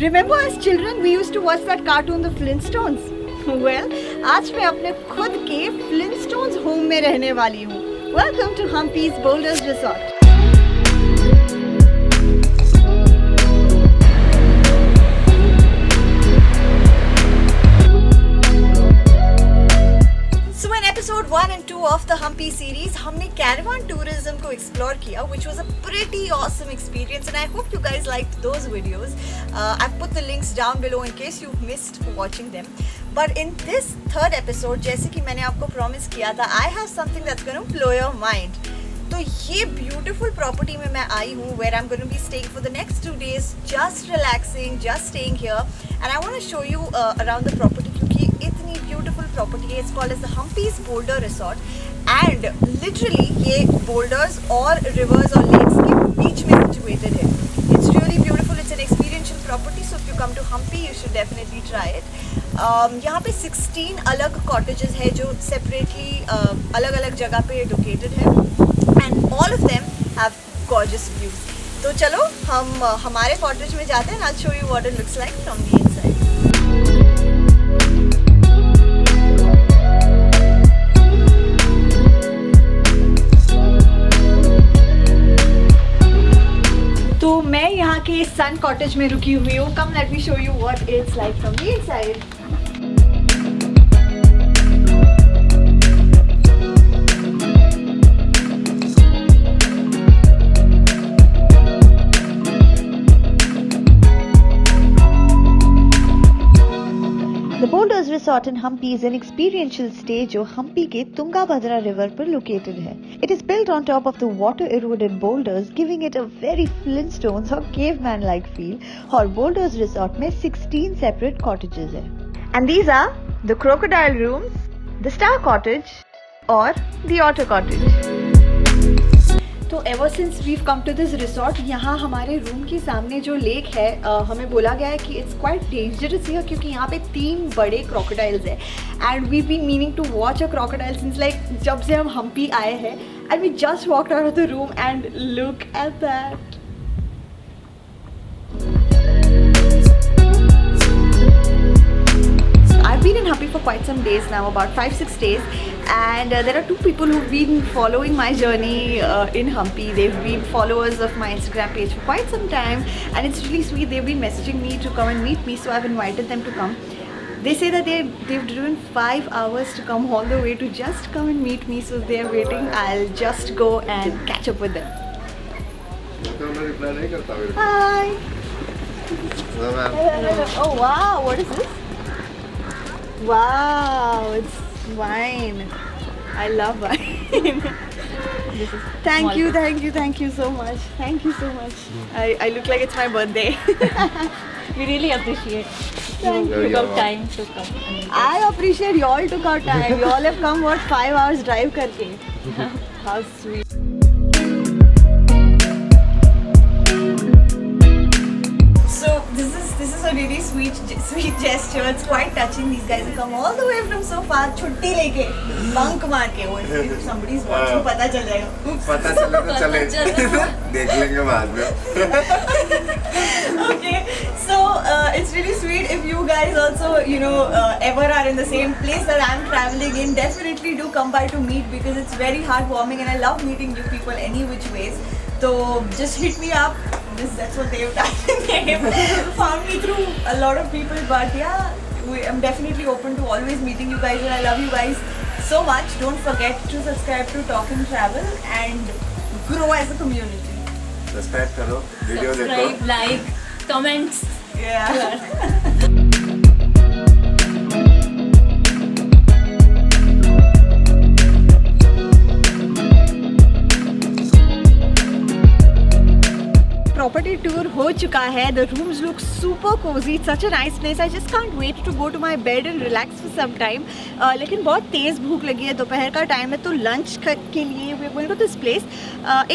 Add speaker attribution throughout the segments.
Speaker 1: Remember as children we used to watch that cartoon The Flintstones? Well, आज मैं अपने खुद के Flintstones home में रहने वाली हूँ. Welcome to Hampi's Boulders Resort. Episode 1 and 2 of the Hampi series, हमने caravan tourism को explore किया, which was a pretty awesome experience, and I hope you guys liked those videos. I've put the links down below in case you've missed watching them. But in this third episode, जैसे कि मैंने आपको promise किया था, I have something that's going to blow your mind. तो ये beautiful property में मैं आई हूँ, where I'm going to be staying for the next 2 days, just relaxing, just staying here, and I want to show you around the property. इतनी beautiful property है. It's called as the Hampi's boulder resort and literally ये boulders और rivers और lakes के बीच में situated है. It's really beautiful. It's an experiential property, so if you come to Hampi you should definitely try it. यहाँ पे 16 अलग कॉटेजेस है जो सेपरेटली अलग अलग जगह पे लोकेटेड है and all of them have gorgeous views. तो चलो हम हमारे कॉटेज में जाते हैं. I will show you what it looks like from the inside. तो मैं यहाँ के सन कॉटेज में रुकी हुई हूँ. Come let me show you what it's like from the inside. The Boulders Resort in Hampi is an experiential stay जो हम्पी के तुंगाभद्रा रिवर पर लोकेटेड है. It is built on top of the water-eroded boulders, giving it a very Flintstones or caveman-like feel. और Boulders Resort में 16 separate cottages है. And these are the Crocodile Rooms, the Star Cottage और the Otter Cottage. तो ever since we've come to this resort, यहाँ हमारे room के सामने जो लेक है हमें बोला गया है कि इट्स क्वाइट डेंजरस हियर क्योंकि यहाँ पे 3 बड़े क्रोकोडाइल्स हैं and we been meaning to watch a crocodile since like जब से हम हम्पी आए हैं and we just walked out of the room and look at that. I've been in Hampi for quite some days now, about 5-6 days, and there are 2 people who've been following my journey in Hampi. They've been followers of my Instagram page for quite some time, and it's really sweet. They've been messaging me to come and meet me, so I've invited them to come. They say that they've driven 5 hours to come all the way to just come and meet me, so they're waiting. I'll just go and catch up with them. Hi.
Speaker 2: Hello, ma'am.
Speaker 1: Hello. Oh wow, what is this? Wow, it's wine. I love wine. Thank you so much. Thank you so much. I look like it's my birthday.
Speaker 3: We really appreciate
Speaker 1: Thank
Speaker 3: you took out time to come.
Speaker 1: I appreciate you all took out time. You all have come 5 hours drive करके. How sweet. So this is a really sweet gesture. It's quite touching. These guys have come all the way from so far. छुट्टी लेके bunk मार के. If somebody's watching पता चल जाएगा.
Speaker 2: पता चले तो चले. देख लेंगे बाद में.
Speaker 1: Okay, so it's really sweet. If you guys also ever are in the same place that I'm traveling in, definitely do come by to meet because it's very heartwarming and I love meeting new people any which ways. So just hit me up. That's what they've done. They've found me through a lot of people, but yeah, I'm definitely open to always meeting you guys and I love you guys so much. Don't forget to subscribe to Talk and Travel and grow as a community.
Speaker 2: Subscribe करो, video देखो.
Speaker 3: Subscribe, like, comments.
Speaker 1: Yeah. Property tour हो चुका है. The rooms look super cozy. It's such a nice place. I just can't wait to go to my bed and relax for some time. लेकिन बहुत तेज़ भूख लगी है. दोपहर का टाइम है तो लंच के लिए we're going to this place.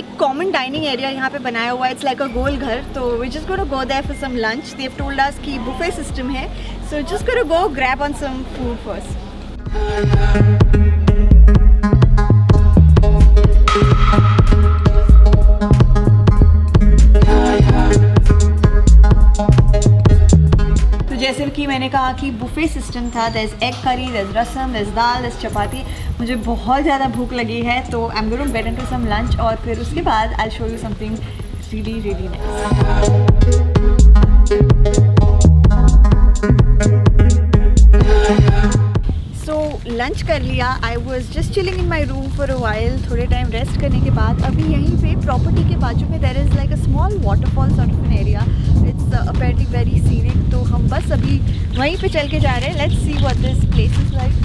Speaker 1: एक common dining area यहाँ पे बनाया हुआ है. It's like a गोल घर. तो we're just going to go there for some lunch. They've told us कि buffet system है. So just going to go grab on some food first. कि मैंने कहा कि बुफे सिस्टम था. there's egg curry, there's rasam, there's dal, there's chapati. मुझे बहुत ज़्यादा भूख लगी है तो I'm going to get into some lunch और फिर उसके बाद I'll show you something really really nice. Lunch कर लिया. I was just chilling in my room for a while. थोड़े टाइम रेस्ट करने के बाद अभी यहीं पे प्रॉपर्टी के बाजू में there is like a small waterfall sort of an area. It's apparently very scenic. तो हम बस अभी वहीं पे चल के जा रहे हैं. Let's see what this place is like.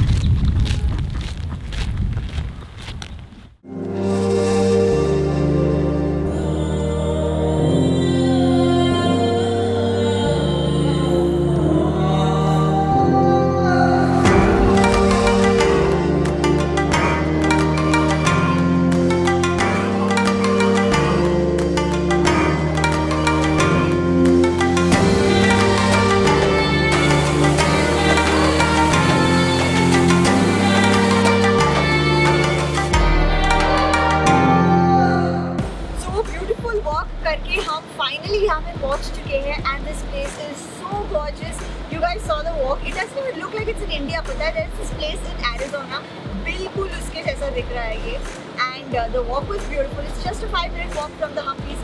Speaker 1: करके हम फाइनली यहाँ पे पहुँच चुके हैं and this place is so gorgeous. You guys saw the walk. It doesn't even look like it's in India. पता है that's this place in Arizona. बिल्कुल उसके जैसा दिख रहा है ये. And the walk was beautiful. It's just a 5-minute walk from the Hampi's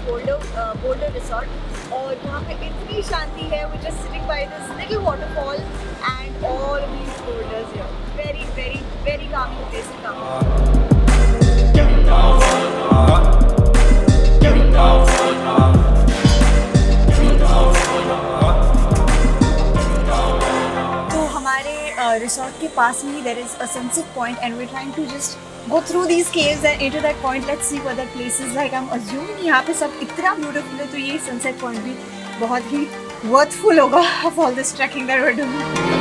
Speaker 1: boulder resort. और यहाँ पे इतनी शांति है. We just sitting by this little waterfall and all of these boulders here. Very very very calming place to come. Resort के पास में ही there is a sunset point and we are trying to just go through these caves and into that point. Let's see what that place is like. I am assuming यहाँ पे सब इतना beautiful है तो ये सनसेट पॉइंट भी बहुत ही वर्थफुल होगा of all this trekking that we are doing.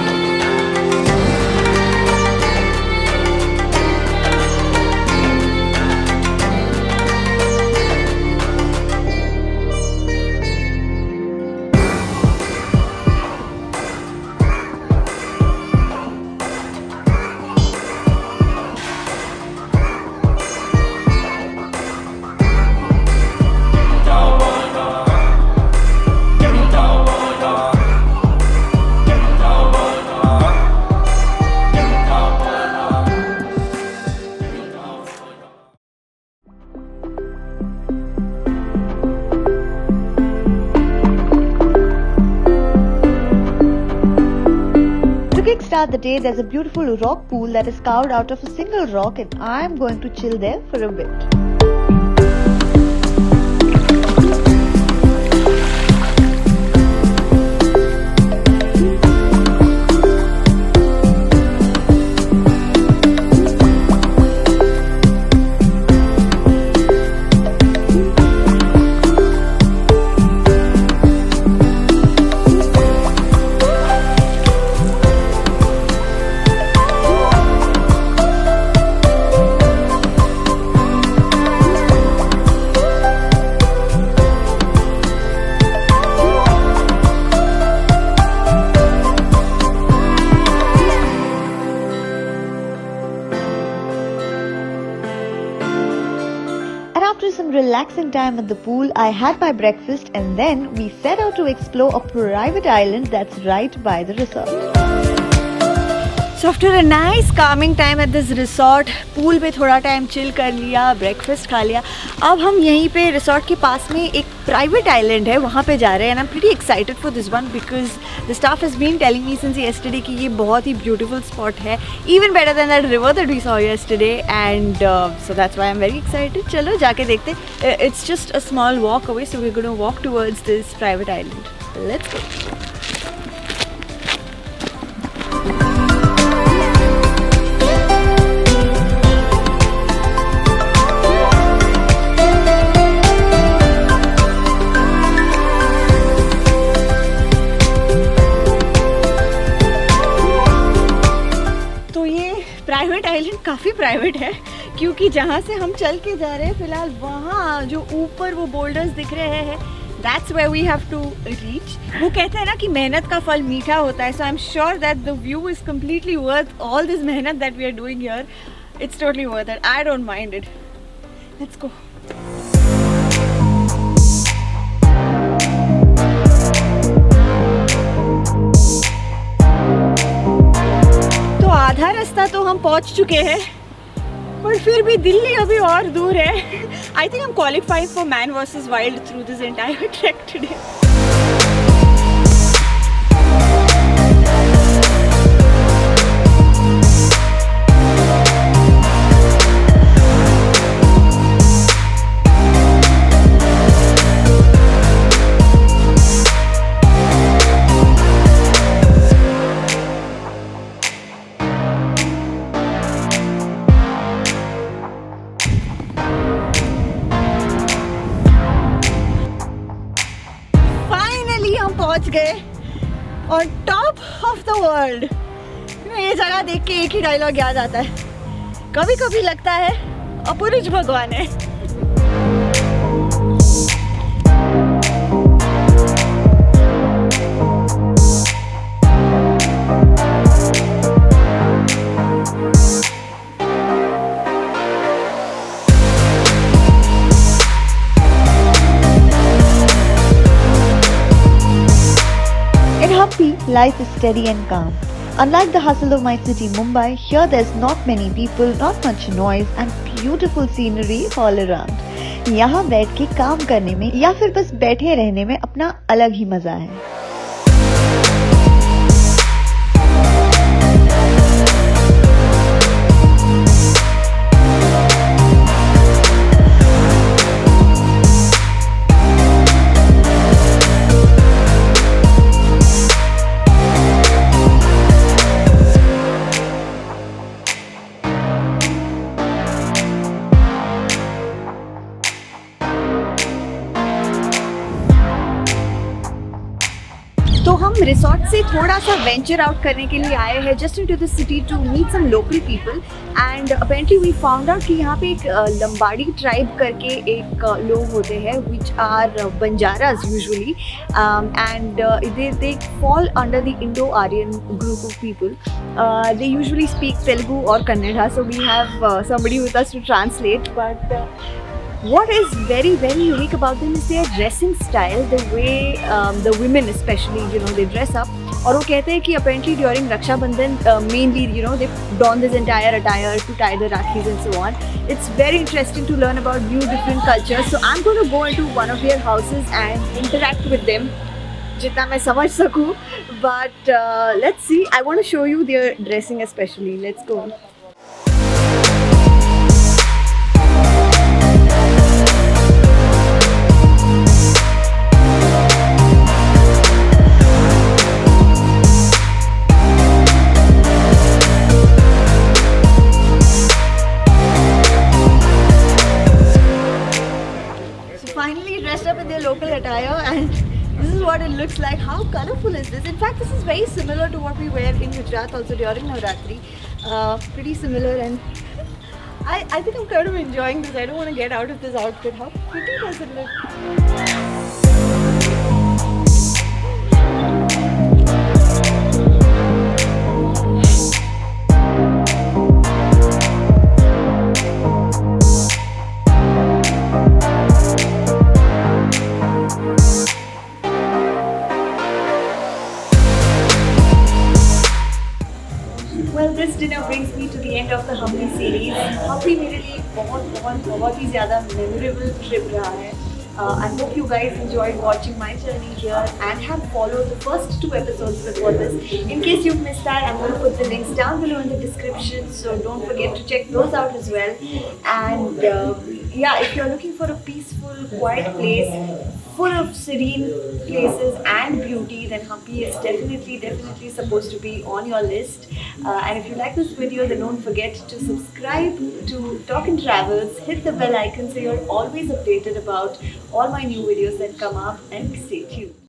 Speaker 1: Kickstart the day, there's a beautiful rock pool that is carved out of a single rock and I'm going to chill there for a bit. After some relaxing time at the pool, I had my breakfast and then we set out to explore a private island that's right by the resort. So after a nice calming time at this resort, pool पे थोड़ा time chill कर लिया, breakfast खा लिया. अब हम यहीं पे रिसोर्ट के पास में एक प्राइवेट आइलैंड है वहाँ पे जा रहे हैं. And I am pretty excited for this one because the staff has been telling me since yesterday कि ये बहुत ही ब्यूटीफुल स्पॉट है. Even better than that river that we saw yesterday and so that's why I am very excited. चलो जाके देखते. It's just a small walk away so we are going to walk towards this private island. Let's go. Private island काफ़ी private है क्योंकि जहाँ से हम चल के जा रहे हैं फिलहाल वहाँ जो ऊपर वो बोल्डर्स दिख रहे हैं that's where we have to reach. वो कहते हैं ना कि मेहनत का फल मीठा होता है. So I am sure that the view is completely worth all this मेहनत that we are doing here. It's totally worth it. I don't mind it. Let's go. पहुंच चुके हैं, पर फिर भी दिल्ली अभी और दूर है. I think I am qualified for man versus wild through this entire track today. पहुंच गए on top of the world. ये जगह देख के एक ही डायलॉग याद आता है, कभी कभी लगता है अपुरुष भगवान है.
Speaker 4: In Hampi, life is steady and calm. Unlike the hustle of my city Mumbai, here there's not many people, not much noise and beautiful scenery all around. यहाँ बैठ के काम करने में या फिर बस बैठे रहने में अपना अलग ही मजा है.
Speaker 1: तो हम रिसोर्ट से थोड़ा सा वेंचर आउट करने के लिए आए हैं just into the city to meet some local people. And apparently we found out कि यहाँ पे एक लंबाड़ी ट्राइब करके एक लोग होते हैं which are Banjaras usually, and they fall under the Indo Aryan group of people. They usually speak Telugu और Kannada, so we have somebody with us to translate. But what is very unique about them is their dressing style, the way the women especially, you know, they dress up. और वो कहते हैं कि apparently during Raksha Bandhan mainly, you know, they don this entire attire to tie the Rakhis and so on. It's very interesting to learn about new different cultures. So I'm going to go into one of their houses and interact with them जितना मैं समझ सकूँ. But let's see. I want to show you their dressing especially. Let's go. Finally dressed up in their local attire, and this is what it looks like. How colorful is this? In fact, this is very similar to what we wear in Gujarat also during Navratri. Pretty similar, and I think I'm kind of enjoying this. I don't want to get out of this outfit. How pretty does it look? Well, this dinner brings me to the end of the Hampi series. Hampi मेरे लिए बहुत ही ज़्यादा memorable trip रहा है. I hope you guys enjoyed watching my journey here and have followed the first 2 episodes before this. In case you've missed that, I'm going to put the links down below in the description, so don't forget to check those out as well. And yeah, if you're looking for a peaceful, quiet place full of serene places and beauty, then Hampi is definitely supposed to be on your list. And if you like this video, then don't forget to subscribe to Talk and Travels, hit the bell icon so you're always updated about all my new videos that come up, and stay tuned.